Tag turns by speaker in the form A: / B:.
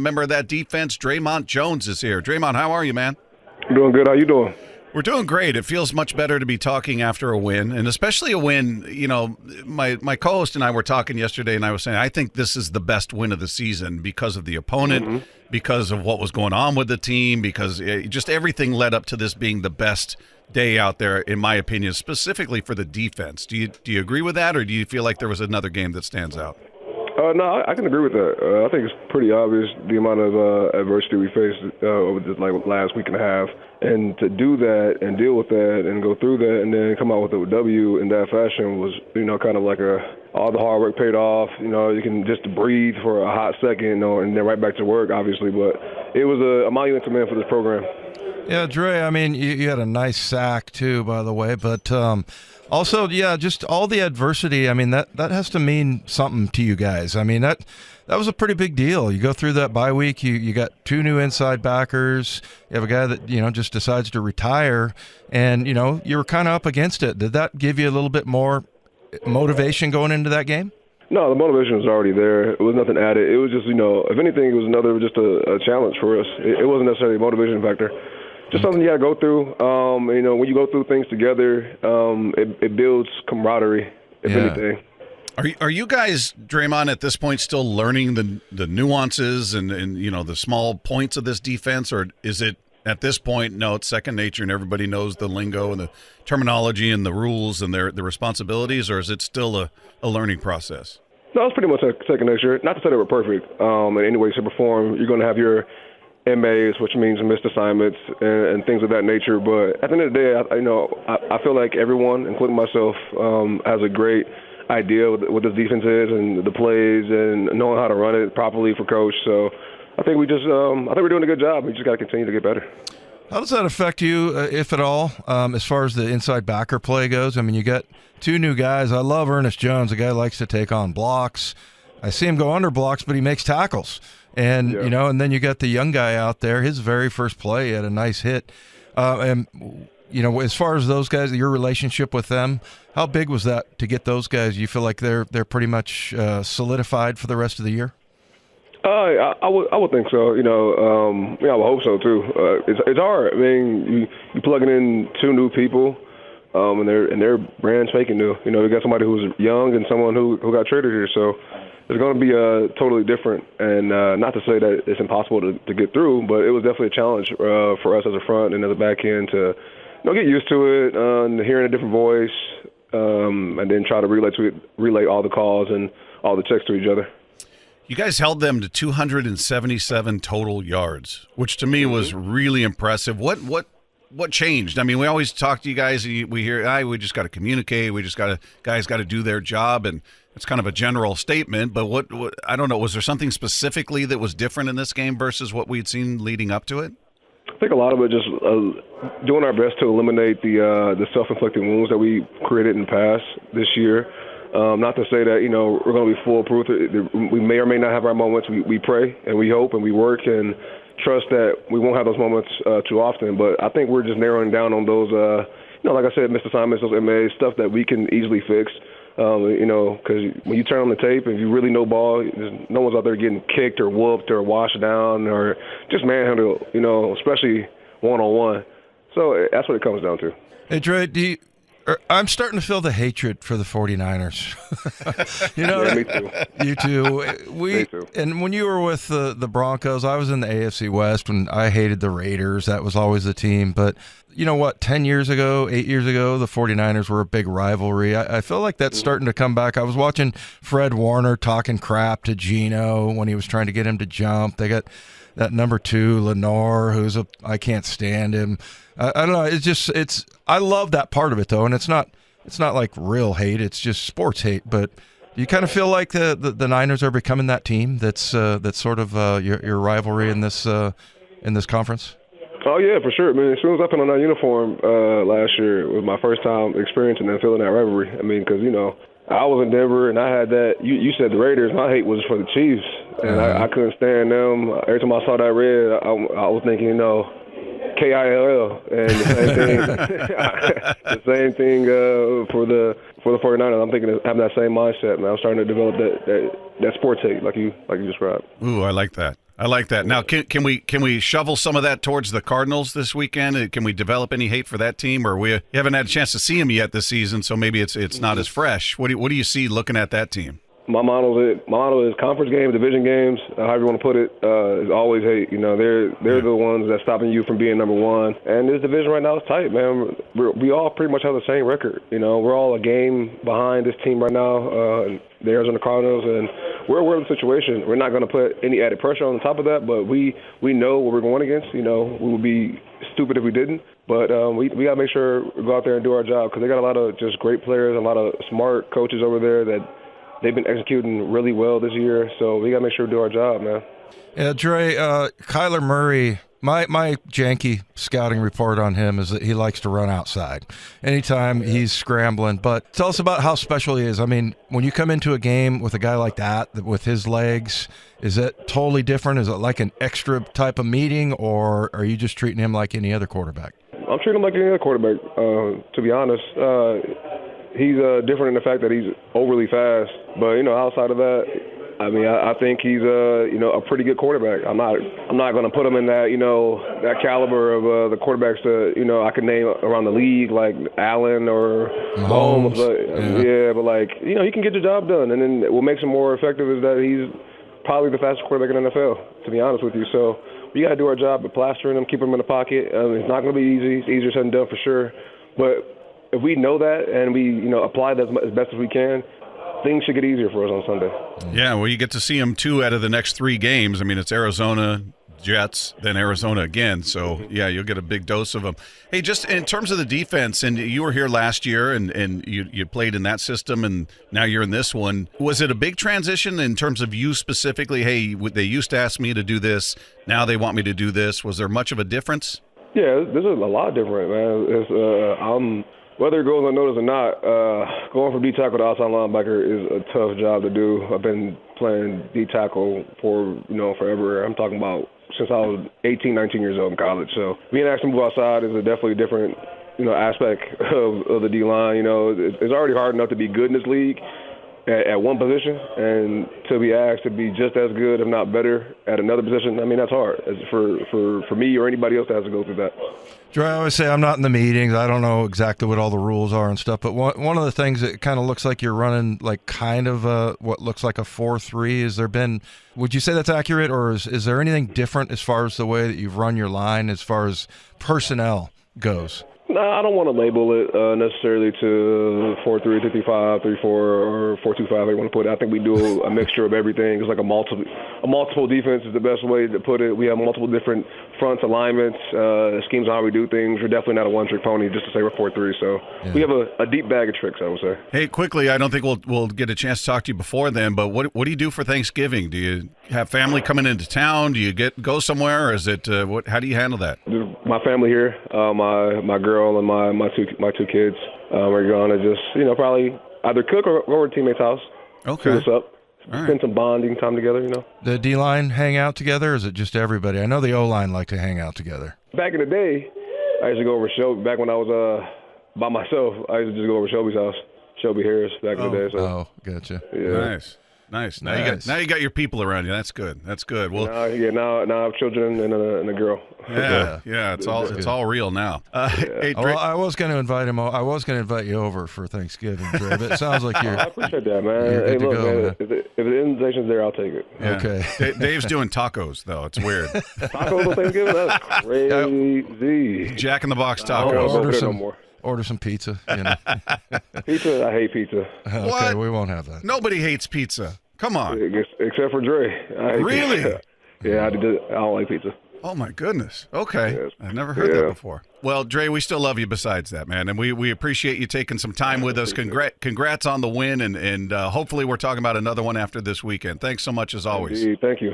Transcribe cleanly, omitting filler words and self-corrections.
A: Member of that defense, Dre'Mont Jones, is here. Dre'Mont, how are you, man?
B: Doing good. How you doing?
A: We're doing great. It feels much better to be talking after a win, and especially a win. You know, my co-host and I were talking yesterday, and I was saying I think this is the best win of the season because of the opponent, because of what was going on with the team, because just everything led up to this being the best day out there, in my opinion, specifically for the defense. Do you agree with that, or do you feel like there was another game that stands out?
B: No, I can agree with that. I think it's pretty obvious the amount of adversity we faced over this last week and a half, and to do that and deal with that and go through that and then come out with a W in that fashion was, kind of like all the hard work paid off. You can just breathe for a hot second, and then right back to work, obviously. But it was a monumental man for this program.
C: Yeah, Dre, I mean, you had a nice sack too, by the way, but also, yeah, just all the adversity. I mean, that has to mean something to you guys. I mean, that was a pretty big deal. You go through that bye week, you got two new inside backers. You have a guy that, just decides to retire, and, you were kind of up against it. Did that give you a little bit more motivation going into that game?
B: No, the motivation was already there. It was nothing added. It was just, if anything, it was just a challenge for us. It wasn't necessarily a motivation factor. Just something you got to go through. When you go through things together, it builds camaraderie, if anything.
A: Are you guys, Dre'Mont, at this point still learning the nuances and the small points of this defense, or is it at this point, no, it's second nature and everybody knows the lingo and the terminology and the rules and their responsibilities, or is it still a learning process?
B: No, it's pretty much second nature. Not to say they were perfect in any way, shape, or form. You're going to have your MAs, which means missed assignments and things of that nature. But at the end of the day, I feel like everyone, including myself, has a great idea what this defense is and the plays and knowing how to run it properly for coach. So I think we're doing a good job. We just got to continue to get better.
C: How does that affect you, if at all, as far as the inside backer play goes? I mean, you got two new guys. I love Ernest Jones. The guy likes to take on blocks. I see him go under blocks, but he makes tackles. And, and then you got the young guy out there. His very first play, he had a nice hit. As far as those guys, your relationship with them, how big was that to get those guys? You feel like they're pretty much solidified for the rest of the year?
B: I would think so. I would hope so too. It's hard. I mean, you plugging in two new people, and they're brand spanking new. We got somebody who's young and someone who got traded here, so it's going to be totally different. And not to say that it's impossible to get through, but it was definitely a challenge for us as a front and as a back end to get used to it, hearing a different voice, and then try to relay all the calls and all the checks to each other.
A: You guys held them to 277 total yards, which to me was really impressive. What changed? I mean, we always talk to you guys, and we hear, we just got to communicate. Guys got to do their job, and it's kind of a general statement. But what I don't know, was there something specifically that was different in this game versus what we'd seen leading up to it?
B: I think a lot of it just doing our best to eliminate the self-inflicted wounds that we created in the past this year. Not to say that, we're going to be foolproof. We may or may not have our moments. We pray and we hope and we work and trust that we won't have those moments too often. But I think we're just narrowing down on those, like I said, missed assignments, those MAs, stuff that we can easily fix. Because when you turn on the tape, if you really know ball, no one's out there getting kicked or whooped or washed down or just manhandled, especially one-on-one. So that's what it comes down to.
C: Hey, Dre, I'm starting to feel the hatred for the 49ers.
B: Yeah, me too.
C: You too.
B: Me too. And
C: when you were with the Broncos, I was in the AFC West when I hated the Raiders. That was always the team. But you know what? 8 years ago, the 49ers were a big rivalry. I feel like that's starting to come back. I was watching Fred Warner talking crap to Geno when he was trying to get him to jump. They got that number 2, Lenore, I can't stand him. I don't know. I love that part of it though, and it's not like real hate. It's just sports hate. But do you kind of feel like the Niners are becoming that team that's sort of your rivalry in this conference?
B: Oh yeah, for sure. I mean, as soon as I put on that uniform last year, it was my first time experiencing and feeling that rivalry. I mean, because I was in Denver and I had that. You said the Raiders. My hate was for the Chiefs, and I couldn't stand them. Every time I saw that red, I was thinking, KILL, and the same thing for the 49ers. I'm thinking of having that same mindset, man. I'm starting to develop that sports hate, like you described.
A: Ooh, I like that. I like that. Now, can we shovel some of that towards the Cardinals this weekend? Can we develop any hate for that team, or we haven't had a chance to see them yet this season, so maybe it's not as fresh? What do you see looking at that team?
B: My model is conference games, division games, however you want to put it, is always hate. They're the ones that's stopping you from being number one. And this division right now is tight, man. We all pretty much have the same record. We're all a game behind this team right now, the Arizona Cardinals, and we're aware of the situation. We're not going to put any added pressure on top of that, but we know what we're going against. We would be stupid if we didn't. But we got to make sure we go out there and do our job, because they got a lot of just great players, a lot of smart coaches over there that they've been executing really well this year, so we got to make sure we do our job, man.
C: Yeah, Dre, Kyler Murray, my janky scouting report on him is that he likes to run outside anytime he's scrambling. But tell us about how special he is. I mean, when you come into a game with a guy like that, with his legs, is it totally different? Is it like an extra type of meeting, or are you just treating him like any other quarterback?
B: I'm treating him like any other quarterback, to be honest. He's different in the fact that he's overly fast, but outside of that, I mean, I think he's a pretty good quarterback. I'm not going to put him in that that caliber of the quarterbacks that I could name around the league, like Allen or Mahomes. But he can get the job done, and then what makes him more effective is that he's probably the fastest quarterback in the NFL, to be honest with you. So we got to do our job at plastering him, keep him in the pocket. It's not going to be easy. It's easier said than done for sure, but if we know that and we, apply that as best as we can, things should get easier for us on Sunday.
A: Yeah, well, you get to see them 2 out of the next 3 games. I mean, it's Arizona, Jets, then Arizona again. So, yeah, you'll get a big dose of them. Hey, just in terms of the defense, and you were here last year and you played in that system, and now you're in this one. Was it a big transition in terms of you specifically? Hey, they used to ask me to do this. Now they want me to do this. Was there much of a difference?
B: Yeah, this is a lot different, man. Whether it goes unnoticed or not, going from D tackle to outside linebacker is a tough job to do. I've been playing D tackle for forever. I'm talking about since I was 18, 19 years old in college. So being asked to move outside is a definitely different aspect of the D line. It's already hard enough to be good in this league at one position, and to be asked to be just as good, if not better, at another position. I mean, that's hard for me or anybody else that has to go through that.
C: Dre, I always say I'm not in the meetings. I don't know exactly what all the rules are and stuff, but one of the things that kind of looks like you're running like kind of what looks like a 4-3. Would you say that's accurate, or is there anything different as far as the way that you've run your line as far as personnel goes?
B: No, I don't want to label it necessarily to 4-3, 3-5, 3-4, or 4-2-5, however you want to put it. I think we do a mixture of everything. It's like a multiple defense is the best way to put it. We have multiple different fronts, alignments, schemes on how we do things. We're definitely not a one-trick pony just to say we're 4-3. So we have a deep bag of tricks, I would say.
A: Hey, quickly, I don't think we'll get a chance to talk to you before then, but what do you do for Thanksgiving? Do you have family coming into town? Do you go somewhere, or is it how do you handle that?
B: My family here, my girl and my two kids. We're going to just probably either cook or go over to a teammate's house.
A: Okay.
B: See what's up.
A: All right.
B: Spend some bonding time together.
C: The D-line hang out together, or is it just everybody? I know the O-line like to hang out together.
B: Back in the day, I used to go over to Shelby. Back when I was by myself, I used to just go over to Shelby's house. Shelby Harris back in the day. So.
C: Gotcha.
B: Yeah.
A: Nice. Now you got your people around you. That's good. Well,
B: now I have children and a girl.
A: Yeah. It's all real now. Hey, Dre,
C: I was going to invite him. I was going to invite you over for Thanksgiving, Dre, but it sounds like you're.
B: I appreciate that, man.
C: You're good
B: to go,
C: man.
B: If the invitation's there, I'll take it.
A: Yeah.
C: Okay.
A: Dave's doing tacos though. It's weird.
B: Tacos on Thanksgiving? That's crazy.
A: Jack in the Box
B: I don't
A: tacos.
B: order no more.
C: Order some pizza.
B: Pizza? I hate pizza.
C: Okay,
A: What?
C: we won't have that.
A: Nobody hates pizza. Come on.
B: Except for Dre. I hate
A: Really?
B: Pizza. Yeah, I don't like pizza.
A: Oh my goodness. Okay.
B: Yes.
A: I've never heard that before. Well, Dre, we still love you besides that, man. And we appreciate you taking some time with us. Congrats on the win, and hopefully we're talking about another one after this weekend. Thanks so much as always.
B: Indeed. Thank you.